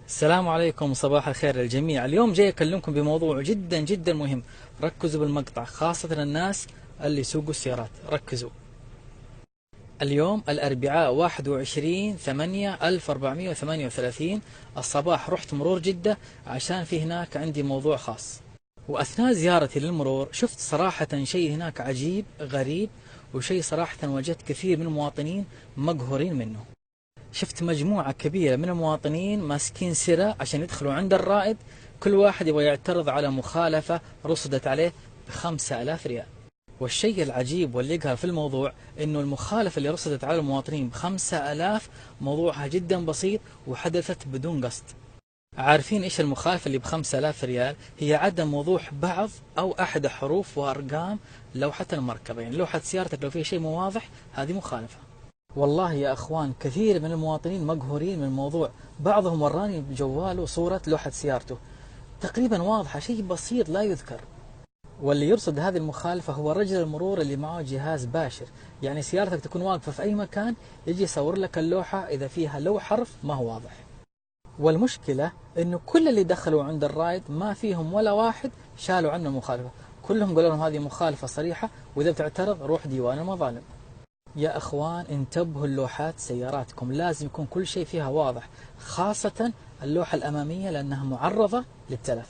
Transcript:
السلام عليكم، صباح الخير للجميع. اليوم جاي أكلمكم بموضوع جدا جدا مهم. ركزوا بالمقطع، خاصة الناس اللي يسوقوا السيارات. ركزوا. اليوم الأربعاء 21/8/1438 الصباح رحت مرور جدة عشان في هناك عندي موضوع خاص. وأثناء زيارتي للمرور شفت صراحة شيء هناك عجيب غريب، وشيء صراحة وجدت كثير من المواطنين مقهورين منه. شفت مجموعة كبيرة من المواطنين ماسكين سرة عشان يدخلوا عند الرائد، كل واحد يبغى يعترض على مخالفة رصدت عليه ب5000 ريال. والشيء العجيب واللي يقهر في الموضوع انه المخالفة اللي رصدت على المواطنين ب5000 موضوعها جدا بسيط وحدثت بدون قصد. عارفين ايش المخالفة اللي ب5000 ريال؟ هي عدم وضوح بعض او احد حروف وارقام لوحة المركبة. يعني لوحة سيارتك لو فيها شيء مو واضح هذه مخالفة. والله يا اخوان كثير من المواطنين مقهورين من الموضوع. بعضهم وراني بجواله صورة لوحة سيارته تقريبا واضحة، شيء بسيط لا يذكر. واللي يرصد هذه المخالفة هو رجل المرور اللي معه جهاز باشر، يعني سيارتك تكون واقفة في أي مكان يجي يصور لك اللوحة إذا فيها لو حرف ما هو واضح. والمشكلة إنه كل اللي دخلوا عند الرايد ما فيهم ولا واحد شالوا عنه المخالفة، كلهم قالوا لهم هذه مخالفة صريحة وإذا بتعترض روح ديوان المظالم. يا أخوان انتبهوا، اللوحات سياراتكم لازم يكون كل شيء فيها واضح، خاصة اللوحة الأمامية لأنها معرضة للتلف.